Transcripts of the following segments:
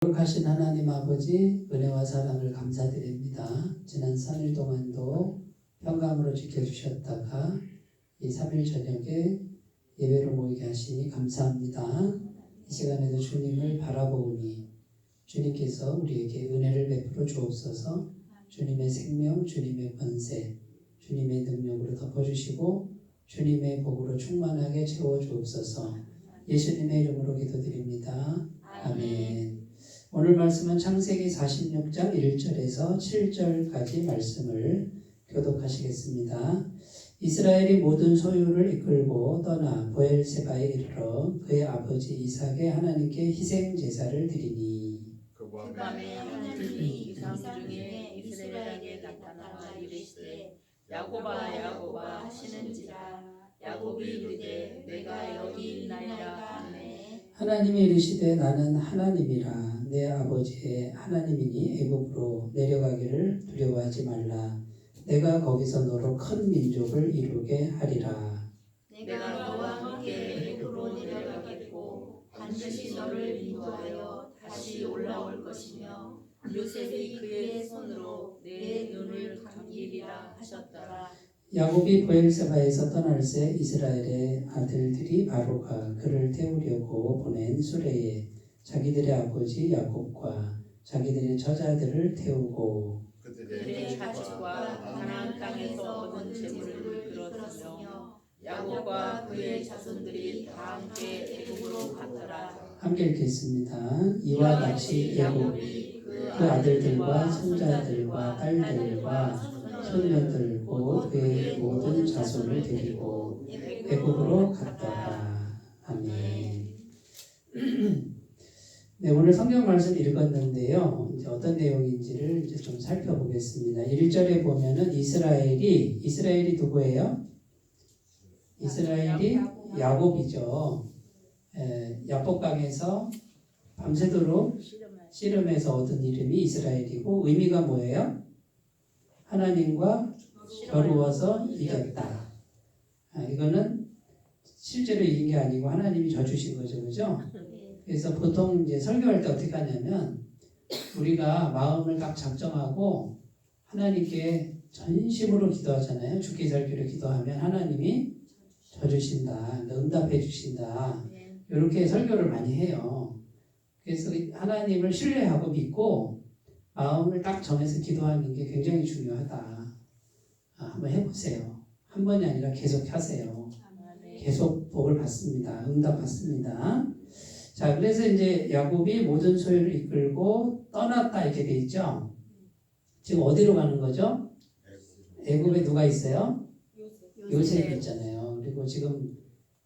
거룩하신 하나님 아버지, 은혜와 사랑을 감사드립니다. 지난 3일 동안도 평강으로 지켜주셨다가 이 3일 저녁에 예배로 모이게 하시니 감사합니다. 이 시간에도 주님을 바라보니 주님께서 우리에게 은혜를 베풀어 주옵소서. 주님의 생명, 주님의 권세, 주님의 능력으로 덮어주시고 주님의 복으로 충만하게 채워 주옵소서. 예수님의 이름으로 기도드립니다. 아멘. 오늘 말씀은 창세기 46장 1절에서 7절까지 말씀을 교독하시겠습니다. 이스라엘이 모든 소유를 이끌고 떠나 보엘세바에 이르러 그의 아버지 이삭의 하나님께 희생 제사를 드리니 그 밤에 하나님이 이삭 중에 이스라엘에게 나타나 이르시되 야곱아 야곱아 하시는지라. 야곱이 이르되 내가 여기 있나이다 하매 하나님이 이르시되 나는 하나님이라. 내 아버지의 하나님이니 애굽으로 내려가기를 두려워하지 말라. 내가 거기서 너로 큰 민족을 이루게 하리라. 내가 너와 함께 애굽으로 내려가겠고 반드시 너를 인도하여 다시 올라올 것이며 요셉이 그의 손으로 내 눈을 감기리라 하셨더라. 야곱이 보엘세바에서 떠날새 이스라엘의 아들들이 바로가 그를 태우려고 보낸 수레에 자기들의 아버지 야곱과 자기들의 처자들을 태우고 그들의 자식과 가나안 땅에서 얻은 재물을 들었으며 야곱과 그의 자손들이 다 함께 애굽으로 갔더라. 함께 읽겠습니다. 이와 같이 야곱이 그 아들들과 손자들과 딸들과 손녀들 곧 그의 모든 자손을 데리고 애굽으로 갔더라. 아멘. 네, 오늘 성경 말씀 읽었는데요. 이제 어떤 내용인지를 이제 좀 살펴보겠습니다. 1절에 보면은 이스라엘이 누구예요? 이스라엘이 야곱이죠. 야복강에서 밤새도록 씨름해서 얻은 이름이 이스라엘이고 의미가 뭐예요? 하나님과 겨루어서 이겼다. 이거는 실제로 이긴 게 아니고 하나님이 져주신 거죠, 그죠? 그래서 보통 이제 설교할 때 어떻게 하냐면 우리가 마음을 딱 작정하고 하나님께 전심으로 기도하잖아요. 죽기 살기로 기도하면 하나님이 져주신다, 응답해 주신다. 이렇게 설교를 많이 해요. 그래서 하나님을 신뢰하고 믿고 마음을 딱 정해서 기도하는 게 굉장히 중요하다. 한번 해보세요. 한 번이 아니라 계속 하세요. 계속 복을 받습니다. 응답 받습니다. 자, 그래서 이제 야곱이 모든 소유를 이끌고 떠났다 이렇게 돼 있죠. 지금 어디로 가는 거죠? 애굽에 누가 있어요? 요셉이 있잖아요. 그리고 지금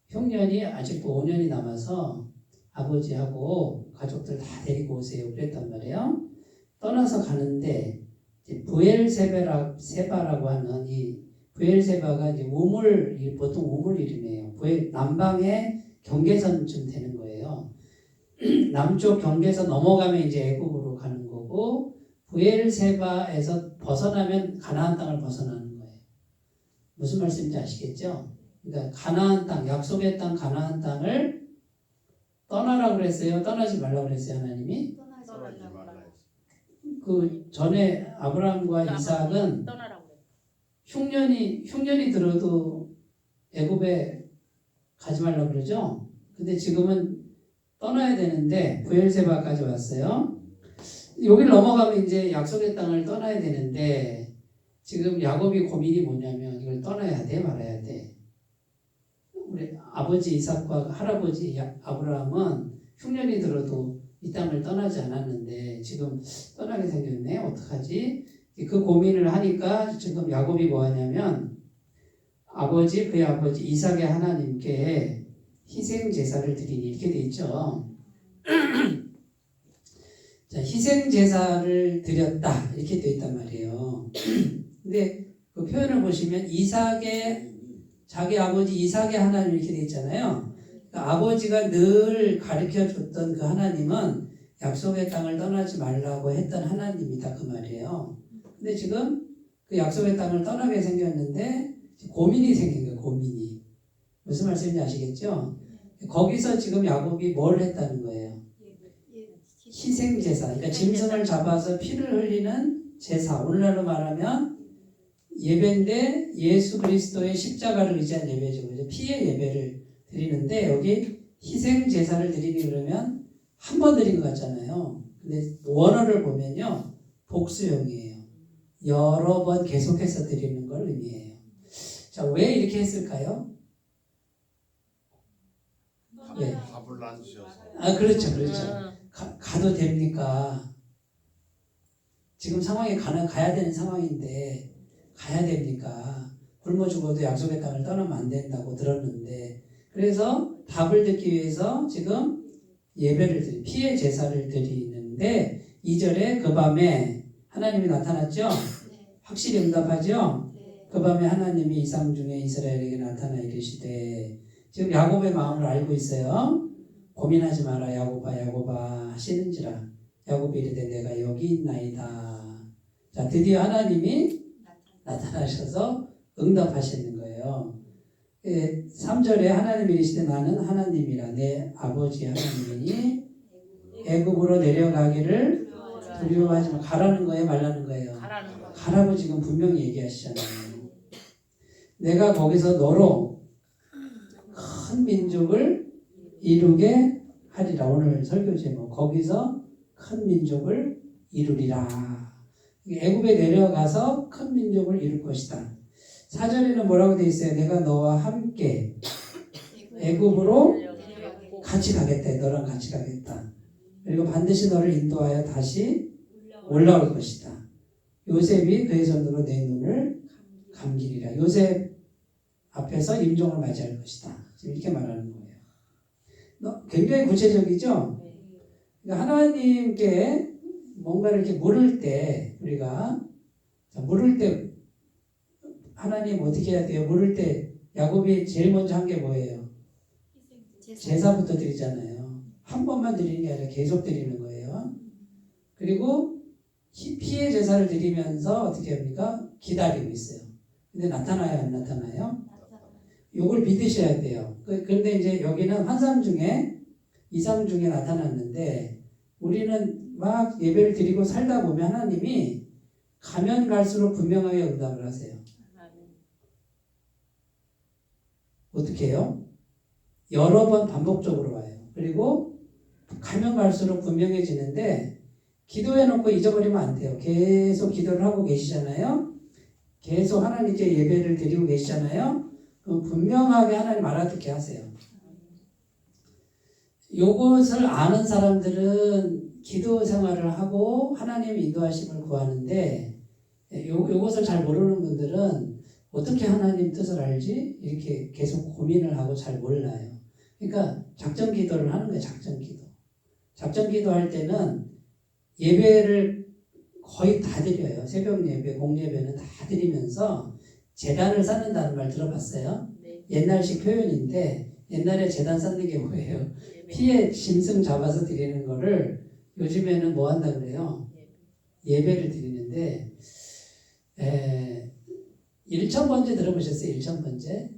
흉년이 아직도 5년이 남아서 아버지하고 가족들 다 데리고 오세요. 그랬단 말이에요. 떠나서 가는데 부엘세바라고 하는 이 부엘세바가 이제 보통 우물 이름이에요. 남방의 경계선쯤 되는 거예요. 남쪽 경계선 넘어가면 이제 애굽으로 가는 거고 부엘세바에서 벗어나면 가나안 땅을 벗어나는 거예요. 무슨 말씀인지 아시겠죠? 그러니까 가나안 땅, 약속의 땅 가나안 땅을 떠나라고 그랬어요? 떠나지 말라고 그랬어요? 하나님이? 그 전에 아브라함과 이삭은 흉년이 들어도 애굽에 가지 말라고 그러죠? 근데 지금은 떠나야 되는데 부엘세바까지 왔어요. 여기를 넘어가면 이제 약속의 땅을 떠나야 되는데 지금 야곱이 고민이 뭐냐면 이걸 떠나야 돼 말아야 돼. 우리 아버지 이삭과 할아버지 아브라함은 흉년이 들어도 이 땅을 떠나지 않았는데 지금 떠나게 생겼네. 어떡하지? 그 고민을 하니까 지금 야곱이 뭐 하냐면 그의 아버지 이삭의 하나님께 희생 제사를 드리니 이렇게 돼 있죠. 자, 희생 제사를 드렸다 이렇게 돼 있단 말이에요. 근데 그 표현을 보시면 자기 아버지 이삭의 하나님 이렇게 돼 있잖아요. 그러니까 아버지가 늘 가르쳐 줬던 그 하나님은 약속의 땅을 떠나지 말라고 했던 하나님이다 그 말이에요. 근데 지금 그 약속의 땅을 떠나게 생겼는데 고민이 생긴 거예요. 고민이. 무슨 말씀인지 아시겠죠? 거기서 지금 야곱이 뭘 했다는 거예요? 희생 제사, 그러니까 짐승을 잡아서 피를 흘리는 제사. 오늘날로 말하면 예배인데 예수 그리스도의 십자가를 의지한 예배죠. 그죠? 피의 예배를 드리는데 여기 희생 제사를 드리니 그러면 한 번 드린 것 같잖아요. 근데 원어를 보면요 복수형이에요. 여러 번 계속해서 드리는 걸 의미해요. 자, 왜 이렇게 했을까요? 왜? 밥을 안 주셔서. 아, 그렇죠, 그렇죠. 가도 됩니까? 지금 상황에 가야 되는 상황인데 가야 됩니까? 굶어 죽어도 약속의 땅을 떠나면 안 된다고 들었는데 그래서 답을 듣기 위해서 지금 예배를 피의 제사를 드리는데 2절에 그 밤에 하나님이 나타났죠? 확실히 응답하죠? 그 밤에 하나님이 이상 중에 이스라엘에게 나타나 이르시되 지금 야곱의 마음을 알고 있어요. 고민하지 마라 야곱아 야곱아 하시는지라 야곱이 이르되 내가 여기 있나이다. 자, 드디어 하나님이 나타나셔서 응답하시는 거예요. 3절에 하나님이 이르시되 나는 하나님이라 내 아버지 하나님이니 애굽으로 내려가기를 두려워하지 마. 가라는 거예요 말라는 거예요? 가라고 지금 분명히 얘기하시잖아요. 내가 거기서 너로 큰 민족을 이루게 하리라. 오늘 설교 제목 거기서 큰 민족을 이루리라. 애굽에 내려가서 큰 민족을 이룰 것이다. 4절에는 뭐라고 되어 있어요? 내가 너와 함께 애굽으로 같이 가겠다. 너랑 같이 가겠다. 그리고 반드시 너를 인도하여 다시 올라올 것이다. 요셉이 그의 손으로 내 눈을 감기리라. 요셉 앞에서 임종을 맞이할 것이다. 지금 이렇게 말하는 거예요. 굉장히 구체적이죠? 그러니까 하나님께 뭔가를 이렇게 물을 때 우리가 물을 때 하나님 어떻게 해야 돼요? 물을 때 야곱이 제일 먼저 한 게 뭐예요? 제사부터 드리잖아요. 한 번만 드리는 게 아니라 계속 드리는 거예요. 그리고 피의 제사를 드리면서 어떻게 합니까? 기다리고 있어요. 근데 나타나요? 안 나타나요? 요걸 믿으셔야 돼요. 그런데 이제 여기는 환상 중에 이상 중에 나타났는데 우리는 막 예배를 드리고 살다 보면 하나님이 가면 갈수록 분명하게 응답을 하세요. 어떻게 해요? 여러 번 반복적으로 와요. 그리고 가면 갈수록 분명해지는데 기도해놓고 잊어버리면 안 돼요. 계속 기도를 하고 계시잖아요. 계속 하나님께 예배를 드리고 계시잖아요. 그럼 분명하게 하나님 알아듣게 하세요. 요것을 아는 사람들은 기도 생활을 하고 하나님의 인도하심을 구하는데 요것을 잘 모르는 분들은 어떻게 하나님 뜻을 알지? 이렇게 계속 고민을 하고 잘 몰라요. 그러니까 작전 기도를 하는 거예요. 작전 기도. 작전 기도할 때는 예배를 거의 다 드려요. 새벽 예배, 공예배는 다 드리면서 제단을 쌓는다는 말 들어봤어요? 네. 옛날식 표현인데 옛날에 제단 쌓는 게 뭐예요? 피에 짐승 잡아서 드리는 거를 요즘에는 뭐 한다 그래요? 예배를 드리는데 일천번제 들어보셨어요? 일천번제?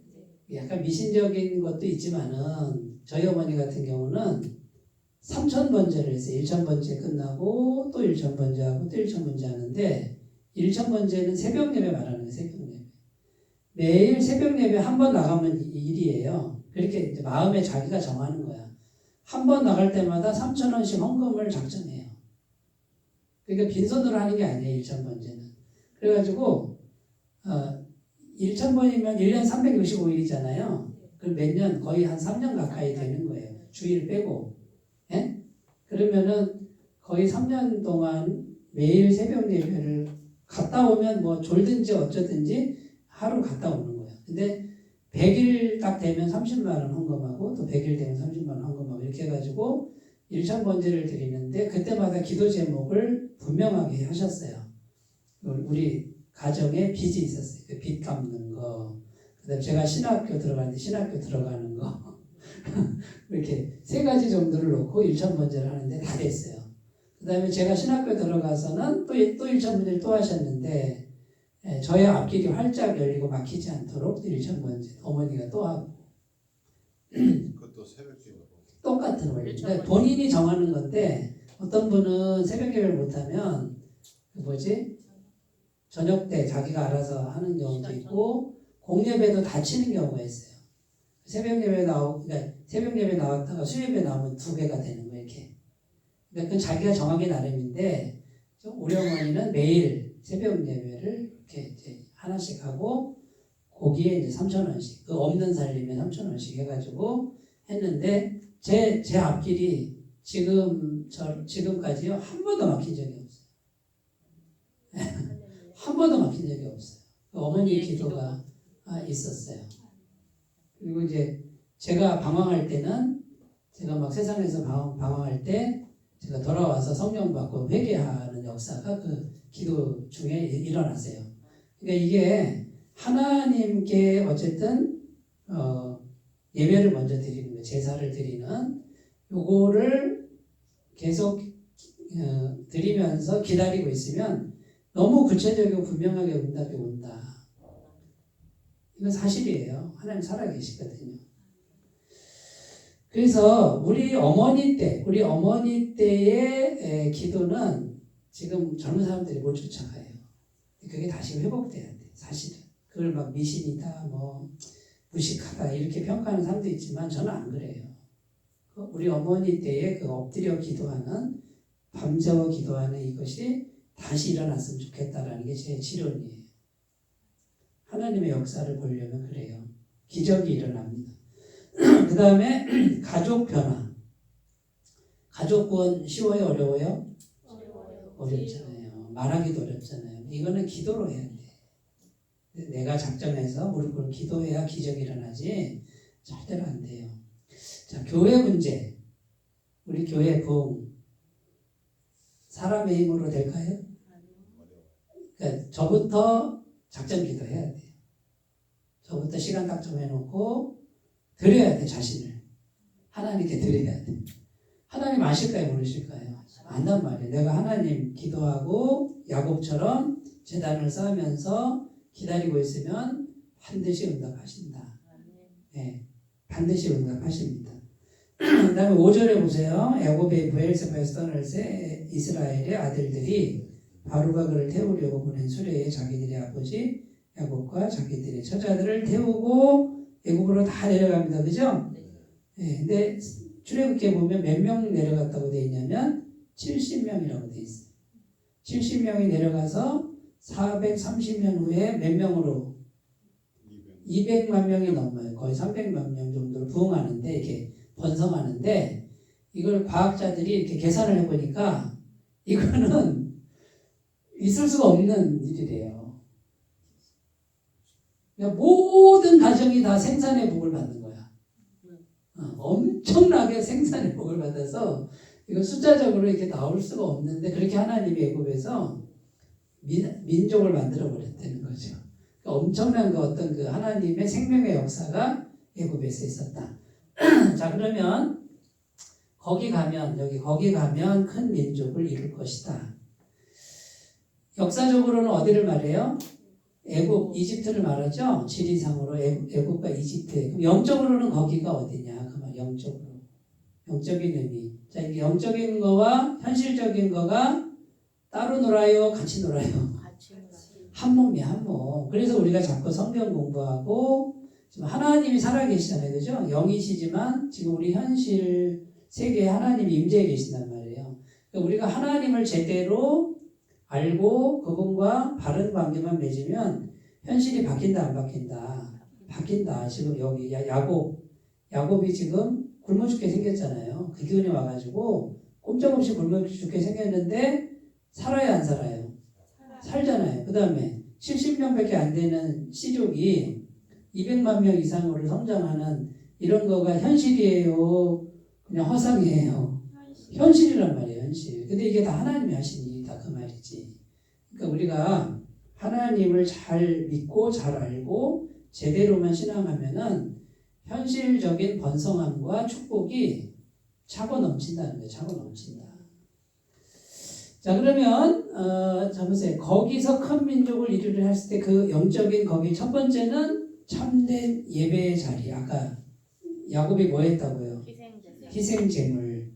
약간 미신적인 것도 있지만은 저희 어머니 같은 경우는 3000번제를 했어요. 1000번제 끝나고 또 1000번제 하고 또 1000번제 하는데 1000번제는 새벽 예배 말하는 거예요. 새벽 예배. 매일 새벽 예배 한 번 나가면 일이에요. 그렇게 이제 마음에 자기가 정하는 거야. 한 번 나갈 때마다 3,000원씩 헌금을 작정해요. 그러니까 빈손으로 하는 게 아니에요. 1000번제는. 그래가지고 1000번이면 1년 365일이잖아요. 그럼 몇 년? 거의 한 3년 가까이 되는 거예요. 주일 빼고. 예? 그러면은 거의 3년 동안 매일 새벽 예배를 갔다 오면 뭐 졸든지 어쩌든지 하루 갔다 오는 거예요. 근데 100일 딱 되면 30만 원 헌금하고 또 100일 되면 30만 원 헌금하고 이렇게 해가지고 1000번제를 드리는데 그때마다 기도 제목을 분명하게 하셨어요. 우리 가정에 빚이 있었어요. 그 빚 갚는 거. 그다음에 제가 신학교 들어가는데 신학교 들어가는 거. 이렇게 3가지 정도를 놓고 1000번제를 하는데 다 됐어요. 그다음에 제가 신학교 들어가서는 또 1000번제를 또 하셨는데 저의 앞길이 활짝 열리고 막히지 않도록 1000번제 어머니가 또 하고 그것도 새벽 기도. 똑같은 원리. 본인이 정하는 건데 어떤 분은 새벽 예배를 못하면 그 뭐지? 저녁 때 자기가 알아서 하는 경우도 있고 공예배도 다치는 경우가 있어요. 그러니까 새벽 예배 나왔다가 수요예배 나오면 2배가 되는 거예요, 이렇게. 그러니까 그건 자기가 정하기 나름인데 우리 어머니는 매일 새벽 예배를 이렇게 이제 하나씩 하고 거기에 이제 3,000원씩, 그 없는 살림에 3,000원씩 해가지고 했는데 제 앞길이 지금까지요 한 번도 막힌 적이 없어요. 한 번도 막힌 적이 없어요. 어머니의 기도가 있었어요. 그리고 이제 제가 방황할 때는 제가 막 세상에서 방황할 때 제가 돌아와서 성령 받고 회개하는 역사가 그 기도 중에 일어났어요. 그러니까 이게 하나님께 어쨌든 예배를 먼저 드리는 거예요. 제사를 드리는 요거를 계속 드리면서 기다리고 있으면 너무 구체적이고 분명하게 응답이 온다. 이건 사실이에요. 하나님 살아계시거든요. 그래서 우리 어머니 때의 기도는 지금 젊은 사람들이 못 쫓아가요. 그게 다시 회복돼야 돼. 사실은. 그걸 막 미신이다, 뭐 무식하다 이렇게 평가하는 사람도 있지만 저는 안 그래요. 우리 어머니 때에 그 엎드려 기도하는 밤새워 기도하는 이것이 다시 일어났으면 좋겠다라는 게 제 지론이에요. 하나님의 역사를 보려면 그래요. 기적이 일어납니다. 그 다음에 가족 변화. 가족 구원 쉬워요? 어려워요? 어렵잖아요. 말하기도 어렵잖아요. 이거는 기도로 해야 돼. 내가 작정해서 무릎 꿇고 기도해야 기적이 일어나지 절대로 안 돼요. 자, 교회 문제. 우리 교회 부흥. 사람의 힘으로 될까요? 그러니까 저부터 작정 기도해야 돼요. 저부터 시간 딱 정해놓고 드려야 돼, 자신을. 하나님께 드려야 돼. 하나님 아실까요? 모르실까요? 안단 말이에요. 내가 하나님 기도하고 야곱처럼 제단을 쌓으면서 기다리고 있으면 반드시 응답하신다. 네, 반드시 응답하십니다. 그 다음에 5절에 보세요. 야곱의 브엘세바에서 떠날 새 이스라엘의 아들들이 바로가 그를 태우려고 보낸 수레에 자기들의 아버지 야곱과 자기들의 처자들을 태우고 애굽으로 다 내려갑니다. 그죠? 네, 근데 출애굽기에 보면 몇 명 내려갔다고 되어 있냐면 70명이라고 되어 있어요. 70명이 내려가서 430년 후에 몇 명으로? 200만 명이 넘어요. 거의 300만 명 정도로 부흥하는데 이렇게 번성하는데 이걸 과학자들이 이렇게 계산을 해보니까 이거는 있을 수가 없는 일이래요. 그러니까 모든 가정이 다 생산의 복을 받는 거야. 엄청나게 생산의 복을 받아서 이거 숫자적으로 이렇게 나올 수가 없는데 그렇게 하나님이 애굽에서 민족을 만들어 버렸다는 거죠. 그러니까 엄청난 그 어떤 그 하나님의 생명의 역사가 애굽에서 있었다. 자, 그러면 거기 가면 큰 민족을 이룰 것이다. 역사적으로는 어디를 말해요? 애굽, 이집트를 말하죠. 지리상으로 애굽과 이집트. 그럼 영적으로는 거기가 어디냐? 그 말 영적으로. 영적인 의미. 자, 이게 영적인 거와 현실적인 거가 따로 놀아요, 같이 놀아요. 한 몸이야, 한 몸. 그래서 우리가 자꾸 성경 공부하고 지금 하나님이 살아계시잖아요, 그죠? 영이시지만 지금 우리 현실 세계에 하나님이 임재해 계신단 말이에요. 그러니까 우리가 하나님을 제대로 알고 그분과 바른 관계만 맺으면 현실이 바뀐다, 안 바뀐다? 바뀐다. 지금 여기 야곱이 지금 굶어 죽게 생겼잖아요. 그 기운이 와가지고 꼼짝없이 굶어 죽게 생겼는데 살아야 안 살아요? 살잖아요. 그 다음에 70명밖에 안 되는 씨족이 200만 명 이상으로 성장하는 이런 거가 현실이에요? 그냥 허상이에요? 현실이란 말이에요, 현실. 근데 이게 다 하나님이 하신 일이다, 그 말이지. 그러니까 우리가 하나님을 잘 믿고 잘 알고 제대로만 신앙하면은 현실적인 번성함과 축복이 차고 넘친다는 거예요. 차고 넘친다. 자, 그러면 자 보세요. 거기서 큰 민족을 이루려 했을 때 그 영적인 거기 첫 번째는 참된 예배의 자리. 아까 야곱이 뭐 했다고요? 희생제물.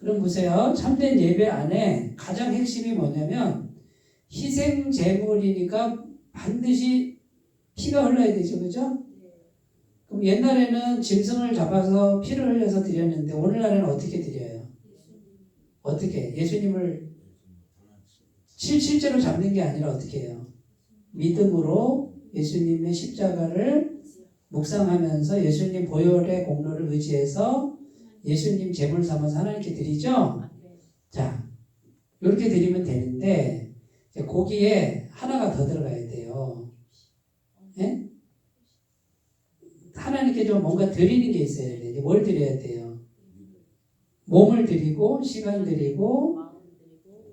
그럼 보세요. 참된 예배 안에 가장 핵심이 뭐냐면 희생 제물이니까 반드시 피가 흘러야 되죠. 그죠? 그럼 옛날에는 짐승을 잡아서 피를 흘려서 드렸는데 오늘날에는 어떻게 드려요? 어떻게? 예수님을 실제로 잡는 게 아니라 어떻게 해요? 믿음으로 예수님의 십자가를 묵상하면서 예수님 보혈의 공로를 의지해서 예수님 제물 삼아서 하나님께 드리죠? 자, 이렇게 드리면 되는데 이제 거기에 하나가 더 들어가야 돼요. 예? 하나님께 좀 뭔가 드리는 게 있어야 돼요. 뭘 드려야 돼요? 몸을 드리고 시간 드리고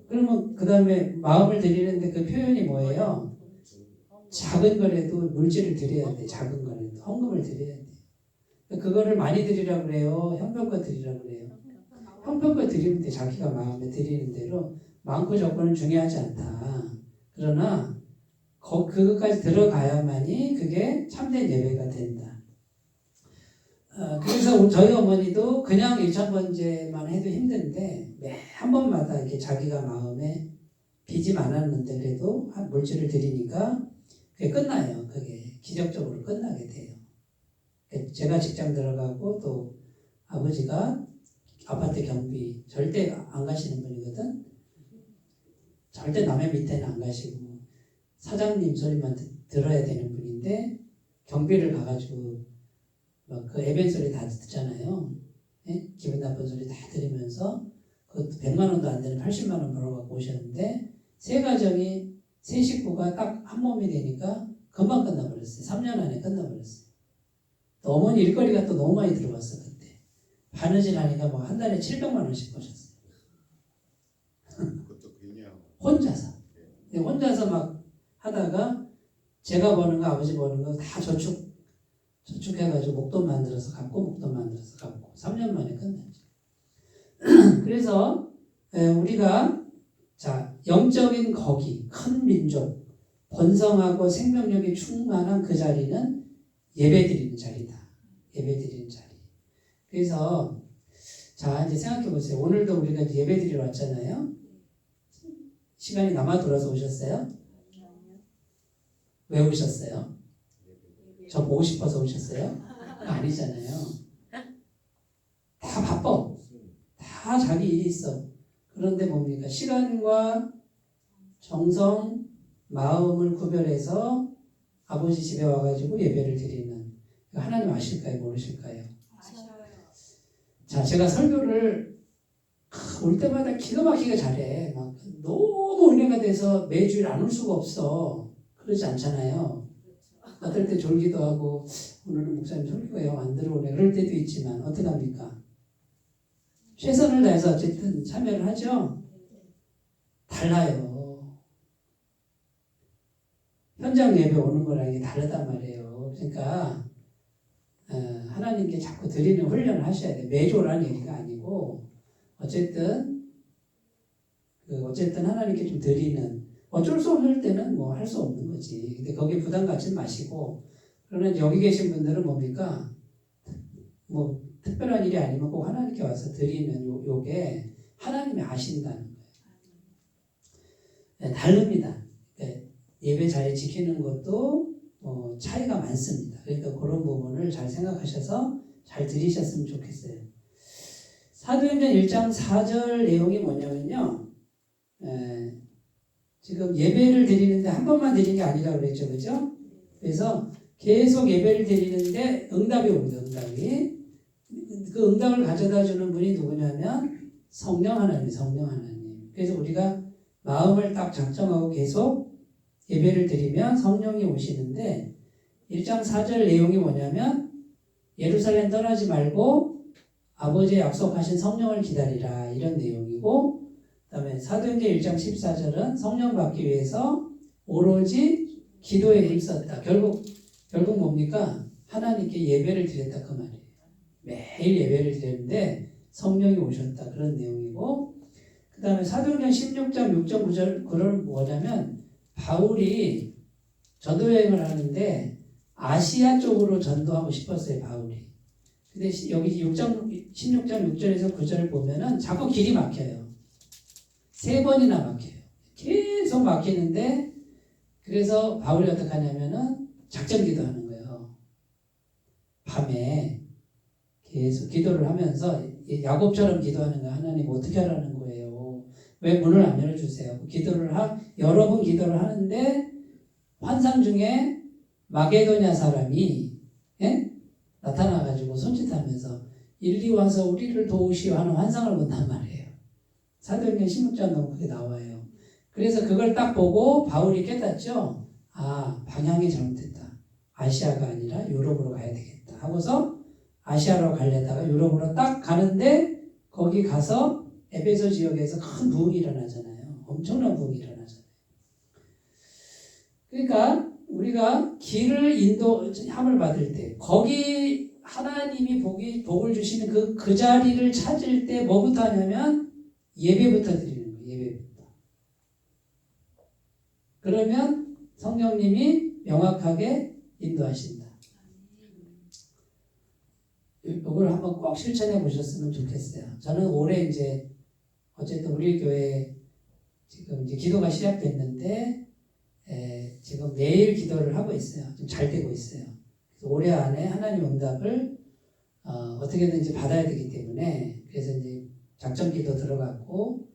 그러면 그 다음에 마음을 드리는데 그 표현이 뭐예요? 작은 거라도 물질을 드려야 돼. 작은 거라도 헌금을 드려야 돼. 그거를 많이 드리라고 그래요? 형편껏 드리라고 그래요? 형편껏 드리면 돼. 자기가 마음에 드리는 대로. 많고 적고는 중요하지 않다. 그러나 그것까지 들어가야만이 그게 참된 예배가 된다. 그래서 저희 어머니도 그냥 일천번제만 해도 힘든데 매 한 번마다 이렇게 자기가 마음에 빚이 많았는데 그래도 한 물질을 드리니까 그게 끝나요. 그게 기적적으로 끝나게 돼요. 제가 직장 들어가고 또 아버지가 아파트 경비 절대 안 가시는 분이거든. 절대 남의 밑에는 안 가시고 사장님 소리만 들어야 되는 분인데 경비를 가가지고 막 그 애변 소리 다 듣잖아요. 예? 기분 나쁜 소리 다 들으면서 그것도 100만 원도 안 되는 80만 원 벌어갖고 오셨는데 세 가정이 세 식구가 딱 한 몸이 되니까 금방 끝나버렸어요. 3년 안에 끝나버렸어요. 또 어머니 일거리가 또 너무 많이 들어왔어 그때. 바느질 하니까 뭐 한 달에 700만 원씩 버셨어요. 혼자서. 혼자서 막 하다가 제가 버는 거 아버지 버는 거 다 저축해가지고 목돈 만들어서 갚고 목돈 만들어서 갚고 3년 만에 끝났죠. 그래서 우리가 자 영적인 거기 큰 민족 번성하고 생명력이 충만한 그 자리는 예배드리는 자리다. 예배드리는 자리. 그래서 자 이제 생각해 보세요. 오늘도 우리가 예배드리러 왔잖아요. 시간이 남아 돌아서 오셨어요? 왜 오셨어요? 저 보고 싶어서 오셨어요? 아니잖아요. 다 바빠. 다 자기 일이 있어. 그런데 뭡니까? 시간과 정성, 마음을 구별해서 아버지 집에 와가지고 예배를 드리는 하나님 아실까요? 모르실까요? 자, 제가 설교를 올 때마다 기가 막히게 잘해. 막 너무 은혜가 돼서 매주일 안 올 수가 없어. 그러지 않잖아요. 어떨 때 졸기도 하고 오늘은 목사님 설교가 영 안 들어오네 그럴 때도 있지만 어떡합니까? 최선을 다해서 어쨌든 참여를 하죠. 달라요. 현장 예배 오는 거랑 이게 다르단 말이에요. 그러니까 하나님께 자꾸 드리는 훈련을 하셔야 돼요. 매주 오라는 얘기가 아니고 어쨌든 하나님께 좀 드리는 어쩔 수 없을 때는 뭐 할 수 없는 거지. 근데 거기에 부담 갖지 마시고 그러나 여기 계신 분들은 뭡니까? 뭐 특별한 일이 아니면 꼭 하나님께 와서 드리는 요게 하나님이 아신다는 거예요. 네, 다릅니다. 네, 예배 자리 지키는 것도 차이가 많습니다. 그러니까 그런 부분을 잘 생각하셔서 잘 들으셨으면 좋겠어요. 사도행전 1장 4절 내용이 뭐냐면요. 지금 예배를 드리는데 한 번만 드리는 게 아니라고 그랬죠. 그죠? 그래서 계속 예배를 드리는데 응답이 옵니다. 응답이. 그 응답을 가져다 주는 분이 누구냐면 성령 하나님. 그래서 우리가 마음을 딱 작정하고 계속 예배를 드리면 성령이 오시는데 1장 4절 내용이 뭐냐면 예루살렘 떠나지 말고 아버지의 약속하신 성령을 기다리라 이런 내용이고 그 다음에 사도행전 1장 14절은 성령 받기 위해서 오로지 기도에 힘썼다. 결국 뭡니까? 하나님께 예배를 드렸다 그 말이에요. 매일 예배를 드렸는데 성령이 오셨다 그런 내용이고 그 다음에 사도행전 16장 6절 9절 뭐냐면 바울이 전도 여행을 하는데 아시아 쪽으로 전도하고 싶었어요. 바울이. 근데 여기 16장 6절에서 9절을 보면은 자꾸 길이 막혀요. 3번이나 막혀요. 계속 막히는데 그래서 바울이 어떻게 하냐면은 작전 기도하는 거예요. 밤에 계속 기도를 하면서 야곱처럼 기도하는 거예요. 하나님 어떻게 하라는 거예요? 왜 문을 안 열어주세요? 기도를 여러 번 기도를 하는데 환상 중에 마게도냐 사람이 나타나가지고 손짓하면서 일리 와서 우리를 도우시오 하는 환상을 본단 말이에요. 사도행전 16장도 그게 나와요. 그래서 그걸 딱 보고 바울이 깨닫죠. 아, 방향이 잘못됐다. 아시아가 아니라 유럽으로 가야 되겠다 하고서 아시아로 가려다가 유럽으로 딱 가는데 거기 가서 에베소 지역에서 큰 부흥이 일어나잖아요. 엄청난 부흥이 일어나잖아요. 그러니까 우리가 길을 인도함을 받을 때 거기 하나님이 복을 주시는 그 자리를 찾을 때 뭐부터 하냐면 예배부터 드리는 거예요. 예배부터. 그러면 성령님이 명확하게 인도하신다. 이걸 한번 꼭 실천해 보셨으면 좋겠어요. 저는 올해 이제 어쨌든 우리 교회 지금 이제 기도가 시작됐는데 지금 매일 기도를 하고 있어요. 좀 잘 되고 있어요. 그래서 올해 안에 하나님 응답을 어떻게든지 받아야 되기 때문에 그래서 이제 작전 기도 들어갔고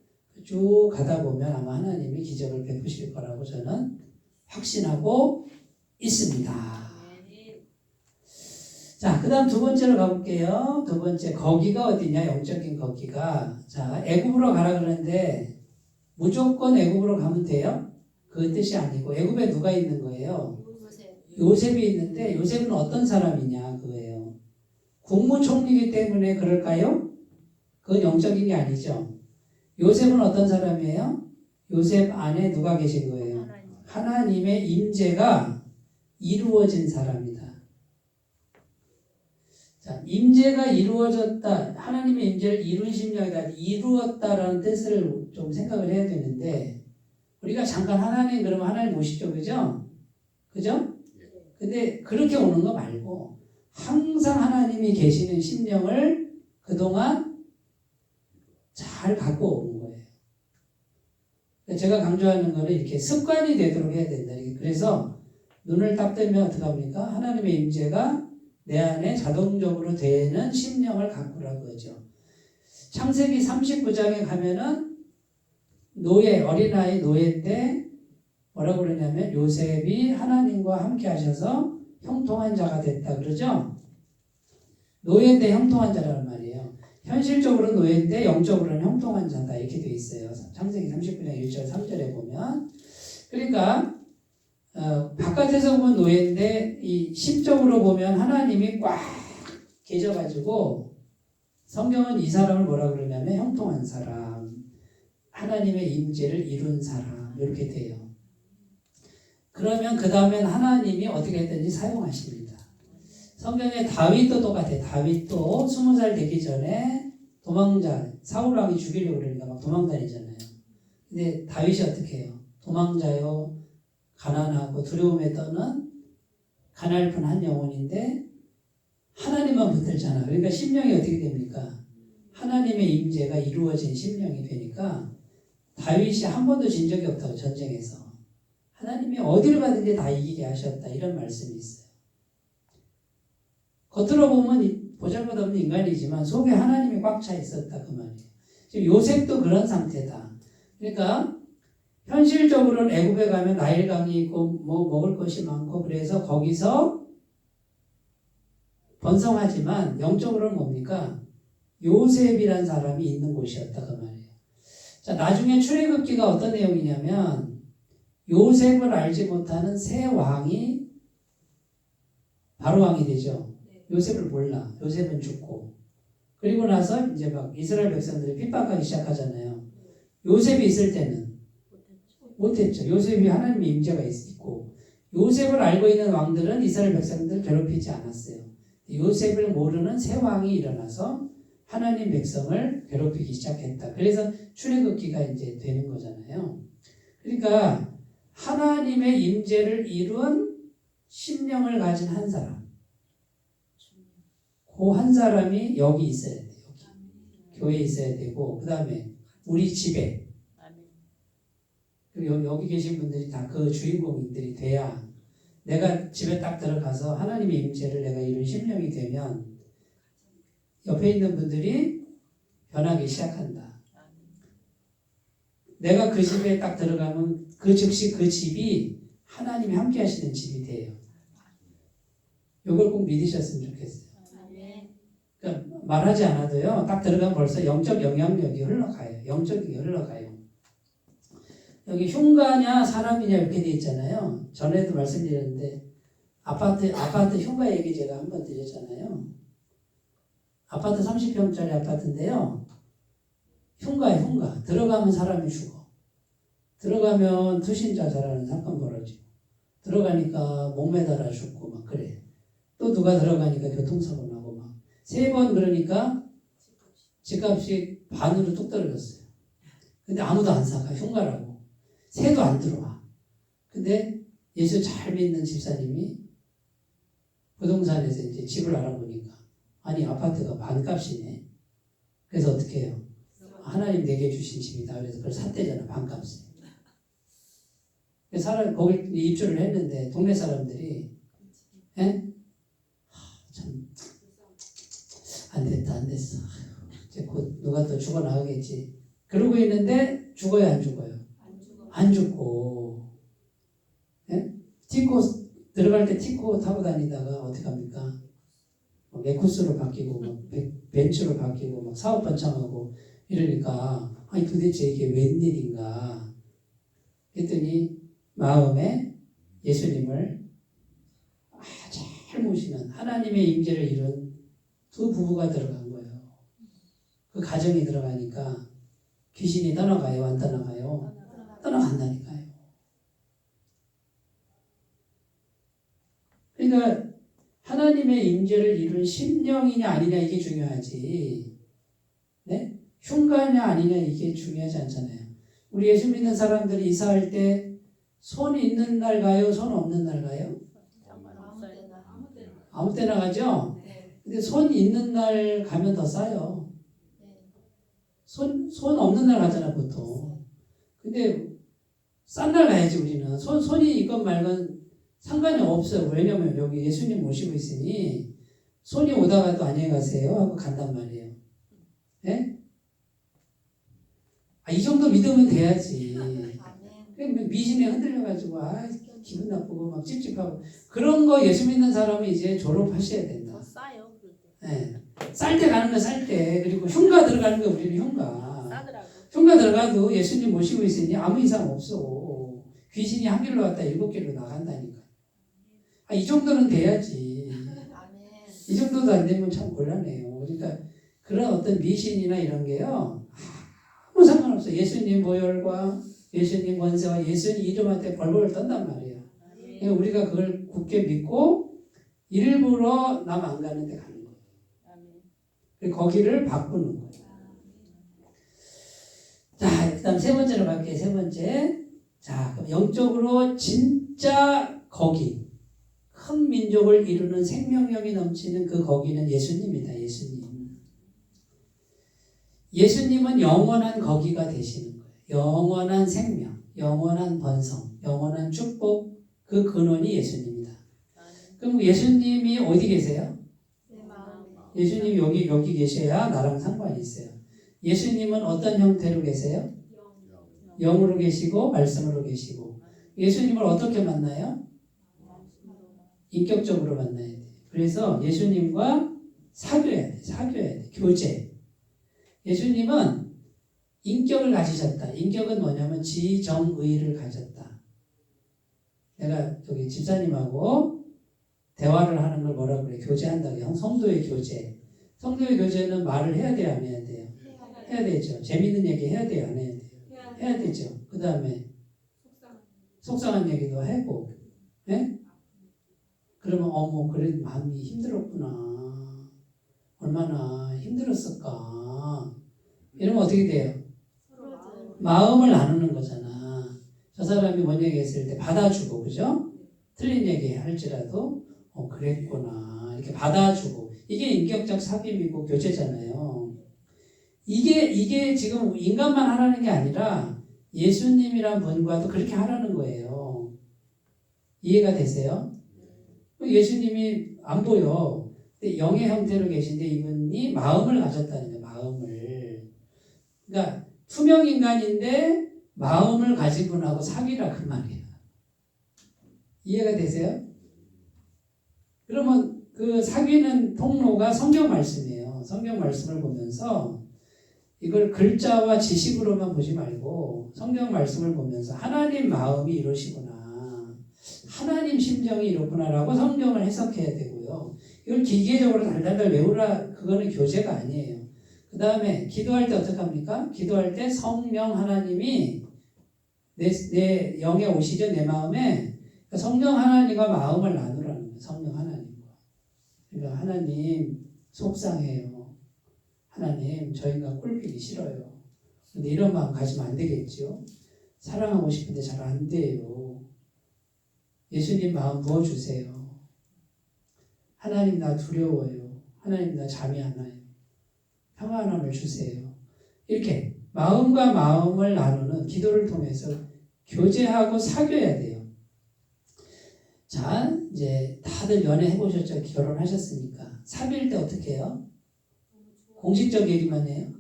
쭉 가다 보면 아마 하나님이 기적을 베푸실 거라고 저는 확신하고 있습니다. 자, 그 다음 두 번째로 가볼게요. 두 번째, 거기가 어디냐? 영적인 거기가. 자, 애굽으로 가라 그러는데 무조건 애굽으로 가면 돼요? 그 뜻이 아니고 애굽에 누가 있는 거예요? 요셉이 있는데 요셉은 어떤 사람이냐 그거예요. 국무총리이기 때문에 그럴까요? 그건 영적인 게 아니죠. 요셉은 어떤 사람이에요? 요셉 안에 누가 계신 거예요? 하나님의 임재가 이루어진 사람이다. 자, 임재가 이루어졌다. 하나님의 임재를 이룬 심령이다. 이루었다라는 뜻을 좀 생각을 해야 되는데 우리가 잠깐 하나님 그러면 하나님 오시죠. 그죠? 그죠? 근데 그렇게 오는 거 말고 항상 하나님이 계시는 심령을 그동안 잘 갖고 온 거예요. 제가 강조하는 거는 이렇게 습관이 되도록 해야 된다. 그래서 눈을 딱 뜨면 어떻게 합니까? 하나님의 임재가 내 안에 자동적으로 되는 심령을 갖고라고 하죠. 창세기 39장에 가면은 어린아이 노예인데 뭐라고 그러냐면 요셉이 하나님과 함께 하셔서 형통한 자가 됐다 그러죠. 노예인데 형통한 자라는 말이에요. 현실적으로는 노예인데 영적으로는 형통한 자다 이렇게 돼 있어요. 창세기 39장 1절 3절에 보면 그러니까 바깥에서 보면 노예인데 이 심적으로 보면 하나님이 꽉 계셔가지고 성경은 이 사람을 뭐라 그러냐면 형통한 사람, 하나님의 임재를 이룬 사람 이렇게 돼요. 그러면 그 다음엔 하나님이 어떻게든지 사용하십니다. 성경에 다윗도 똑같아요. 다윗도 20살 되기 전에 사울왕이 죽이려고 그러니까 막 도망다니잖아요. 근데 다윗이 어떻게 해요? 도망자요. 가난하고 두려움에 떠는 가냘픈 한 영혼인데 하나님만 붙들잖아. 그러니까 심령이 어떻게 됩니까? 하나님의 임재가 이루어진 심령이 되니까 다윗이 한 번도 진 적이 없다고 전쟁에서 하나님이 어디를 가든지 다 이기게 하셨다 이런 말씀이 있어요. 겉으로 보면 보잘것없는 인간이지만 속에 하나님이 꽉 차 있었다 그 말이에요. 지금 요셉도 그런 상태다. 그러니까 현실적으로는 애굽에 가면 나일강이 있고 뭐 먹을 것이 많고 그래서 거기서 번성하지만 영적으로는 뭡니까? 요셉이란 사람이 있는 곳이었다 그 말이에요. 자, 나중에 출애굽기가 어떤 내용이냐면 요셉을 알지 못하는 새 왕이 바로 왕이 되죠. 요셉을 몰라. 요셉은 죽고. 그리고 나서 이제 막 이스라엘 백성들이 핍박하기 시작하잖아요. 요셉이 있을 때는 못했죠. 요셉이 하나님의 임재가 있고 요셉을 알고 있는 왕들은 이스라엘 백성들을 괴롭히지 않았어요. 요셉을 모르는 새 왕이 일어나서 하나님 백성을 괴롭히기 시작했다. 그래서 출애굽기가 이제 되는 거잖아요. 그러니까 하나님의 임재를 이룬 심령을 가진 한 사람. 그 그 한 사람이 여기 있어야 돼. 여기. 교회에 있어야 되고 그 다음에 우리 집에 그리고 여기 계신 분들이 다 그 주인공들이 돼야 내가 집에 딱 들어가서 하나님의 임재를 내가 이룬 심령이 되면 옆에 있는 분들이 변하기 시작한다. 내가 그 집에 딱 들어가면 그 즉시 그 집이 하나님이 함께 하시는 집이 돼요. 이걸 꼭 믿으셨으면 좋겠어요. 그러니까 말하지 않아도요. 딱 들어가면 벌써 영적 영향력이 흘러가요. 영적이 흘러가요. 여기 흉가냐 사람이냐 이렇게 돼 있잖아요. 전에도 말씀드렸는데 아파트 흉가 얘기 제가 한번 드렸잖아요. 아파트 30평짜리 아파트인데요. 흉가예요, 흉가. 들어가면 사람이 죽어. 들어가면 투신자살하는 사건 벌어지고 들어가니까 목 매달아 죽고 막 그래. 또 누가 들어가니까 교통사고 나고 막 3번 그러니까 집값이 반으로 뚝 떨어졌어요. 근데 아무도 안 사가. 흉가라고. 새도 안 들어와. 근데 예수 잘 믿는 집사님이 부동산에서 이제 집을 알아보니까 아니 아파트가 반값이네. 그래서 어떻게 해요? 하나님 내게 주신 집이다. 그래서 그걸 샀대잖아. 반값에. 사람 거기 입주를 했는데 동네 사람들이 에? 참 안 됐다 안 됐어. 이제 곧 누가 또 죽어나가겠지. 그러고 있는데 죽어요 안 죽어요? 안 죽고 예? 티코 들어갈 때 티코 타고 다니다가 어떻게 합니까? 에쿠스로 바뀌고 막 벤츠로 바뀌고 막 사업 번창하고 이러니까 아니 도대체 이게 웬일인가 했더니 마음에 예수님을 잘 모시는 하나님의 임재를 이룬 두 부부가 들어간 거예요. 그 가정이 들어가니까 귀신이 떠나가요 안 떠나가요? 떠나간다니까요. 그러니까 하나님의 임재를 이룬 심령이냐 아니냐 이게 중요하지. 네? 흉가냐 아니냐 이게 중요하지 않잖아요. 우리 예수 믿는 사람들이 이사할 때 손 있는 날 가요? 손 없는 날 가요? 아무 때나 가죠? 근데 손 있는 날 가면 더 싸요. 손 없는 날 가잖아 보통. 근데 싼 날 가야지 우리는. 손이 있건 말건 상관이 없어요. 왜냐면 여기 예수님 모시고 있으니 손이 오다가도 안녕히 가세요 하고 간단 말이에요. 네? 이 정도 믿으면 돼야지. 미신에 흔들려가지고 기분 나쁘고 막 찝찝하고 그런 거 예수 믿는 사람은 이제 졸업하셔야 된다. 싸요. 네. 쌀 때 가는 거 쌀 때. 그리고 흉가 들어가는 거 우리는 흉가. 싸더라고. 흉가 들어가도 예수님 모시고 있으니 아무 이상 없어. 귀신이 한 길로 왔다 7길로 나간다니까. 이 정도는 돼야지. 이 정도도 안 되면 참 곤란해요. 그러니까 그런 어떤 미신이나 이런 게요. 아무 상관없어. 예수님 보혈과 예수님 권세와 예수님 이름한테 벌벌 떤단 말이에요. 그러니까 우리가 그걸 굳게 믿고 일부러 남 안 가는 데 가는 거예요. 그리고 거기를 바꾸는 거예요. 자, 그 다음 세 번째로 갈게요. 세 번째. 자, 그럼 영적으로 진짜 거기. 큰 민족을 이루는 생명력이 넘치는 그 거기는 예수님이다. 예수님. 예수님은 영원한 거기가 되시는 거예요. 영원한 생명, 영원한 번성, 영원한 축복, 그 근원이 예수님이다. 그럼 예수님이 어디 계세요? 예수님이 여기 계셔야 나랑 상관이 있어요. 예수님은 어떤 형태로 계세요? 영으로 계시고 말씀으로 계시고. 예수님을 어떻게 만나요? 인격적으로 만나야 돼요. 그래서 예수님과 사귀어야 돼. 교제. 예수님은 인격을 가지셨다. 인격은 뭐냐면 지정의를 가졌다. 내가 저기 집사님하고 대화를 하는 걸 뭐라고 그래? 교제한다고. 성도의 교제. 성도의 교제는 말을 해야 돼요? 안 해야 돼요? 해야 되죠. 재밌는 얘기 해야 돼요? 안 해야 돼요? 해야 되죠. 그 다음에 속상한 얘기도 하고. 네? 그러면 어머 그래 마음이 힘들었구나. 얼마나 힘들었을까. 이러면 어떻게 돼요? 마음을 나누는 거잖아. 저 사람이 뭔 얘기 했을 때 받아주고, 그죠? 틀린 얘기 할지라도, 그랬구나. 이렇게 받아주고. 이게 인격적 삽입이고 교제잖아요. 이게 지금 인간만 하라는 게 아니라 예수님이란 분과도 그렇게 하라는 거예요. 이해가 되세요? 예수님이 안 보여. 근데 영의 형태로 계신데 이분이 마음을 가졌다는 거예요. 마음을. 그러니까 투명 인간인데 마음을 가진 분하고 사귀라 그 말이야. 이해가 되세요? 그러면 그 사귀는 통로가 성경 말씀이에요. 성경 말씀을 보면서 이걸 글자와 지식으로만 보지 말고 성경 말씀을 보면서 하나님 마음이 이러시구나. 하나님 심정이 이렇구나라고 성경을 해석해야 되고요. 이걸 기계적으로 달달달 외우라 그거는 교제가 아니에요. 그 다음에 기도할 때 어떻게 합니까? 기도할 때 성령 하나님이 내 영에 오시죠. 내 마음에. 성령 하나님과 마음을 나누라는 거예요. 성령 하나님과. 그러니까 하나님 속상해요. 하나님 저 인간 꼴보기 싫어요. 근데 이런 마음 가지면 안 되겠죠. 사랑하고 싶은데 잘 안 돼요. 예수님 마음 부어주세요. 하나님 나 두려워요. 하나님 나 잠이 안 와요. 평안함을 주세요. 이렇게 마음과 마음을 나누는 기도를 통해서 교제하고 사귀어야 돼요. 자, 이제 다들 연애해 보셨죠? 결혼하셨으니까. 사귈 때 어떻게 해요? 공식적 얘기만 해요?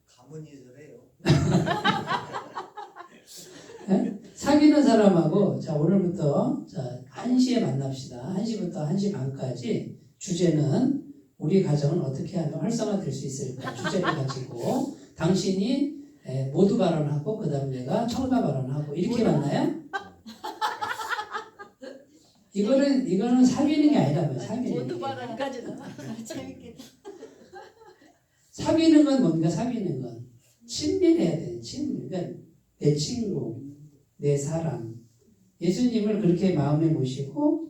가문이들 해요. 네? 사귀는 사람하고 자 오늘부터 자 1시에 만납시다. 1시부터 1시 반까지 주제는 우리 가정은 어떻게 하면 활성화될 수 있을까 주제를 가지고 당신이 모두 발언하고 그 다음에 내가 청가 발언하고 이렇게 만나요? 이거는 사귀는 게 아니라면 사귀는 모두 게. 발언까지는 재밌겠다. 사귀는 건 뭡니까? 사귀는 건 친밀해야 돼요. 친밀. 그러니까 내 친구, 내 사람. 예수님을 그렇게 마음에 모시고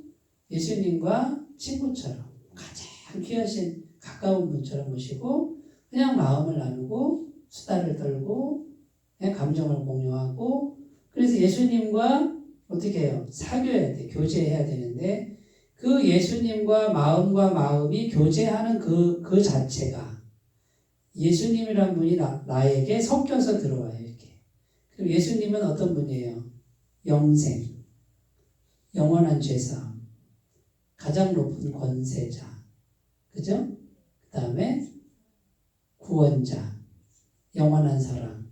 예수님과 친구처럼 가장 귀하신 가까운 분처럼 모시고 그냥 마음을 나누고 수다를 떨고 감정을 공유하고 그래서 예수님과 어떻게 해요? 사귀어야 돼. 교제해야 되는데 그 예수님과 마음이 교제하는 그 자체가 예수님이란 분이 나에게 섞여서 들어와요. 이렇게. 그럼 예수님은 어떤 분이에요? 영생, 영원한 죄사함, 가장 높은 권세자, 그죠? 그 다음에 구원자, 영원한 사랑,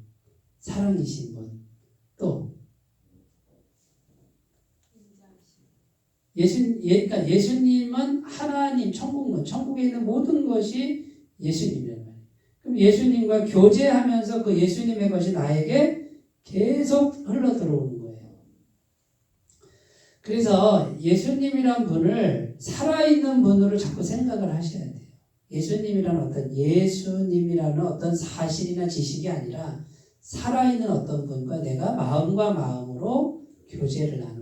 사랑이신 분, 또 그러니까 예수님은 하나님, 천국에 있는 모든 것이 예수님이란 말이에요. 그럼 예수님과 교제하면서 그 예수님의 것이 나에게 계속 흘러 들어오는 거예요. 그래서 예수님이란 분을 살아있는 분으로 자꾸 생각을 하셔야 돼요. 예수님이라는 어떤 사실이나 지식이 아니라 살아있는 어떤 분과 내가 마음과 마음으로 교제를 나누는.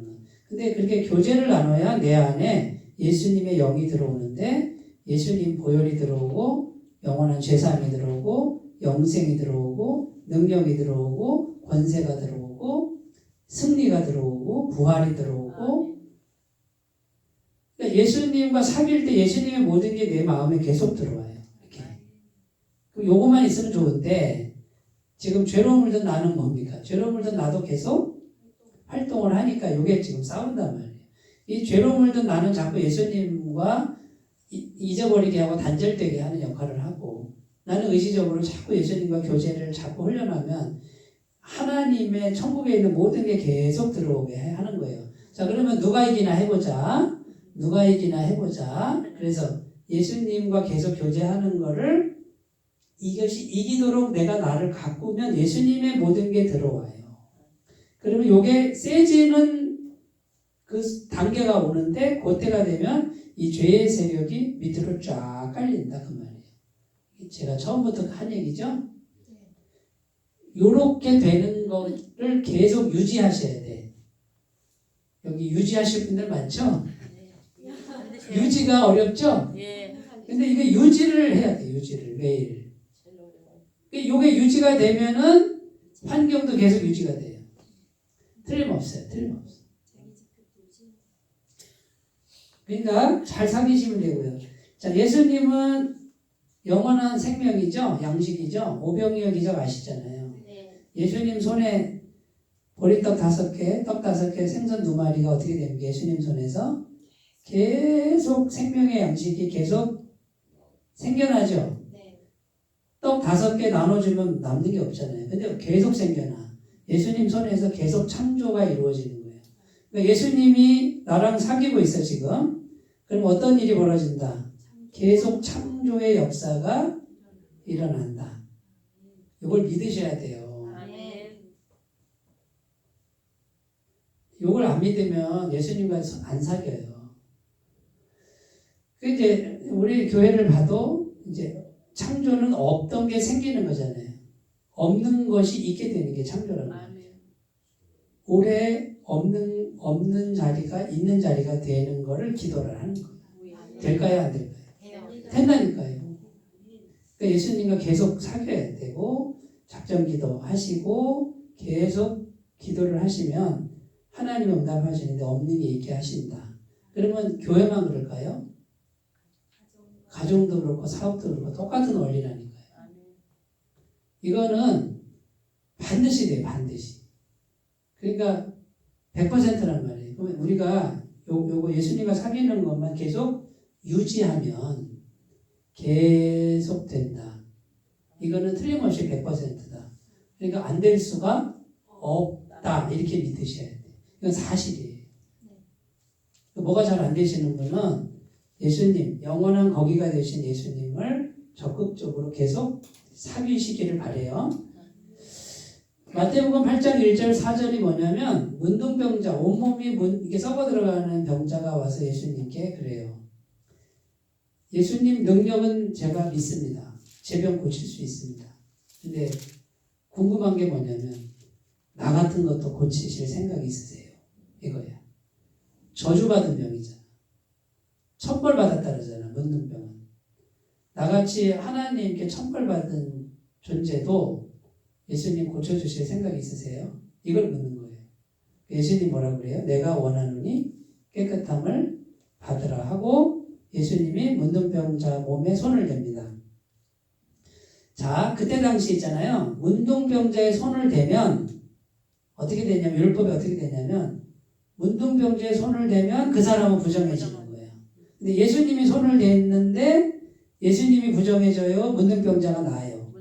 근데 그렇게 교제를 나눠야 내 안에 예수님의 영이 들어오는데 예수님 보혈이 들어오고 영원한 죄사함이 들어오고 영생이 들어오고 능력이 들어오고 권세가 들어오고 승리가 들어오고 부활이 들어오고 그러니까 예수님과 사귈 때 예수님의 모든 게 내 마음에 계속 들어와요. 이렇게. 그럼 요것만 있으면 좋은데 지금 죄로 물든 나는 뭡니까? 죄로 물든 나도 계속 활동을 하니까 이게 지금 싸운단 말이에요. 이 죄로 물든 나는 자꾸 예수님과 잊어버리게 하고 단절되게 하는 역할을 하고 나는 의지적으로 자꾸 예수님과 교제를 자꾸 훈련하면 하나님의 천국에 있는 모든 게 계속 들어오게 하는 거예요. 자, 그러면 누가 이기나 해보자. 그래서 예수님과 계속 교제하는 거를 이것이 이기도록 내가 나를 가꾸면 예수님의 모든 게 들어와요. 그러면 요게 세지는 그 단계가 오는데 그때가 되면 이 죄의 세력이 밑으로 쫙 깔린다 그 말이에요. 제가 처음부터 한 얘기죠. 요렇게 되는 거를 계속 유지하셔야 돼. 여기 유지하실 분들 많죠? 유지가 어렵죠? 예. 근데 이게 유지를 해야 돼. 유지를 매일. 요게 유지가 되면은 환경도 계속 유지가 돼요. 틀림없어요. 그러니까 잘 사귀시면 되고요. 자, 예수님은 영원한 생명이죠. 양식이죠. 오병이어 기적 아시잖아요. 예수님 손에 보리떡 5개, 떡 5개, 생선 2마리가 어떻게 됩니까? 예수님 손에서 계속 생명의 양식이 계속 생겨나죠. 떡 5개 나눠주면 남는 게 없잖아요. 근데 계속 생겨나. 예수님 손에서 계속 창조가 이루어지는 거예요. 그러니까 예수님이 나랑 사귀고 있어 지금. 그럼 어떤 일이 벌어진다? 계속 창조의 역사가 일어난다. 이걸 믿으셔야 돼요. 이걸 안 믿으면 예수님과 안 사귀어요. 그 이제 우리 교회를 봐도 이제 창조는 없던 게 생기는 거잖아요. 없는 것이 있게 되는 게 창조라는 거예요. 올해 없는 자리가 있는 자리가 되는 거를 기도를 하는 거예요. 될까요, 안 될까요? 된다니까요. 그러니까 예수님과 계속 사귀어야 되고 작전기도 하시고 계속 기도를 하시면 하나님이 응답하시는데 없는 게 있게 하신다. 그러면 교회만 그럴까요? 가정도 그렇고 사업도 그렇고 똑같은 원리라니까요. 이거는 반드시 돼요. 반드시. 그러니까 100%란 말이에요. 그러면 우리가 요거 예수님과 사귀는 것만 계속 유지하면 계속 된다. 이거는 틀림없이 100%다. 그러니까 안 될 수가 없다. 이렇게 믿으셔야 돼요. 이건 사실이에요. 뭐가 잘 안 되시는 분은 예수님, 영원한 거기가 되신 예수님을 적극적으로 계속 사귀시기를 바래요. 마태복음 8장 1절 4절이 뭐냐면 문둥병자, 온몸이 이게 썩어 들어가는 병자가 와서 예수님께 그래요. 예수님 능력은 제가 믿습니다. 제 병 고칠 수 있습니다. 근데 궁금한 게 뭐냐면 나 같은 것도 고치실 생각이 있으세요? 이거야. 저주받은 병이잖아. 천벌받았다 그러잖아. 문둥병은. 나같이 하나님께 천벌받은 존재도 예수님 고쳐주실 생각이 있으세요? 이걸 묻는 거예요. 예수님 뭐라고 그래요? 내가 원하노니 깨끗함을 받으라 하고 예수님이 문둥병자 몸에 손을 댑니다. 자, 그때 당시 있잖아요. 문둥병자의 손을 대면 어떻게 되냐면 율법이 어떻게 되냐면 문둥병자의 손을 대면 그 사람은 부정해지는 거예요. 근데 예수님이 손을 댔는데 예수님이 부정해져요. 문둥병자가 나아요.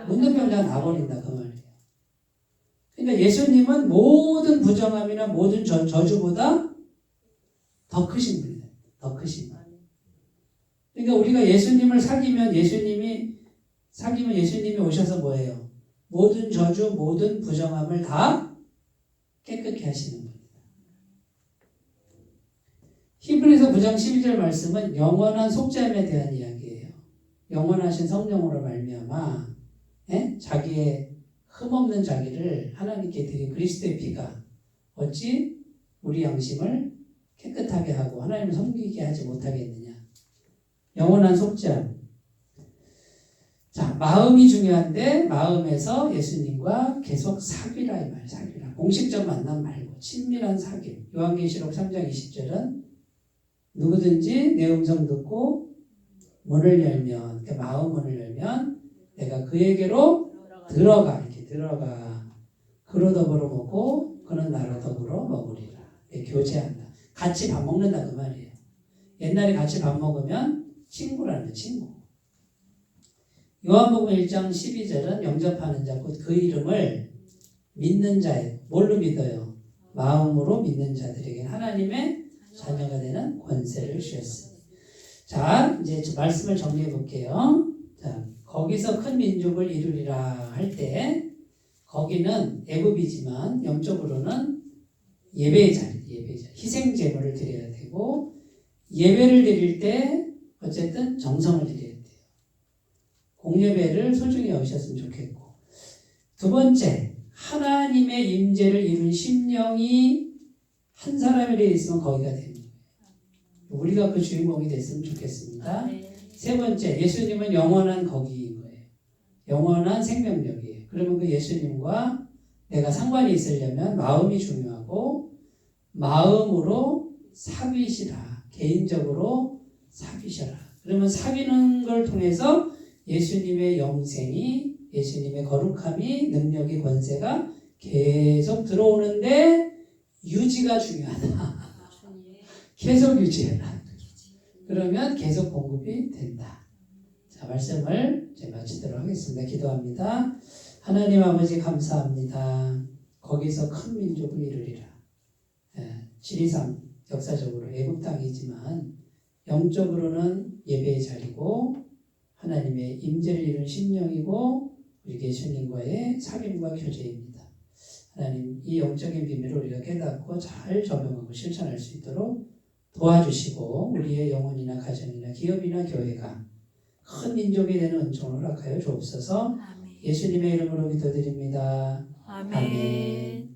문둥병자가 나버린다 그 말이에요. 그러니까 예수님은 모든 부정함이나 모든 저주보다 더 크신 분이에요. 더 크신 분. 그러니까 우리가 예수님을 사귀면 예수님이 오셔서 뭐예요? 모든 저주, 모든 부정함을 다 깨끗게 하시는 겁니다. 히브리서 9장 12절 말씀은 영원한 속죄함에 대한 이야기예요. 영원하신 성령으로 말미암아 자기의 흠없는 자기를 하나님께 드린 그리스도의 피가 어찌 우리 양심을 깨끗하게 하고 하나님을 섬기게 하지 못하겠느냐. 영원한 속죄함. 자, 마음이 중요한데 마음에서 예수님과 계속 사귀라 이 말. 사귀라. 공식적 만남 말고 친밀한 사귐. 요한계시록 3장 20절은 누구든지 내 음성 듣고 문을 열면, 그러니까 마음 문을 열면 내가 그에게로 들어가. 이렇게 들어가. 그로 더불어 먹고 그는 나로 더불어 먹으리라. 교제한다. 같이 밥 먹는다 그 말이에요. 옛날에 같이 밥 먹으면 친구라는 친구. 요한복음 1장 12절은 영접하는 자, 곧 그 이름을 믿는 자예요. 뭘로 믿어요? 마음으로 믿는 자들에게 하나님의 자녀가 되는 권세를 주셨습니다. 자, 이제 말씀을 정리해 볼게요. 자, 거기서 큰 민족을 이루리라 할 때 거기는 애굽이지만 영적으로는 예배의 자리, 희생 제물을 드려야 되고 예배를 드릴 때 어쨌든 정성을 드려야 돼요. 공예배를 소중히 여기셨으면 좋겠고, 두 번째 하나님의 임재를 이룬 심령이 한 사람에 있으면 거기가 되는 거예요. 우리가 그 주인공이 됐으면 좋겠습니다. 세 번째, 예수님은 영원한 거기인 거예요. 영원한 생명력이에요. 그러면 그 예수님과 내가 상관이 있으려면 마음이 중요하고 마음으로 사귀시라. 개인적으로 사귀셔라. 그러면 사귀는 걸 통해서 예수님의 영생이, 예수님의 거룩함이, 능력이, 권세가 계속 들어오는데 유지가 중요하다. 계속 유지해라. 그러면 계속 공급이 된다. 자, 말씀을 이제 마치도록 하겠습니다. 기도합니다. 하나님 아버지 감사합니다. 거기서 큰 민족을 이루리라. 지리상 역사적으로 애굽 땅이지만 영적으로는 예배의 자리고 하나님의 임재를 이룬 심령이고 우리 예수님과의 사귐과 교제입니다. 하나님 이 영적인 비밀을 우리가 깨닫고 잘 적용하고 실천할 수 있도록 도와주시고 우리의 영혼이나 가정이나 기업이나 교회가 큰 민족이 되는 은총을 허락하여 주옵소서. 예수님의 이름으로 기도드립니다. 아멘.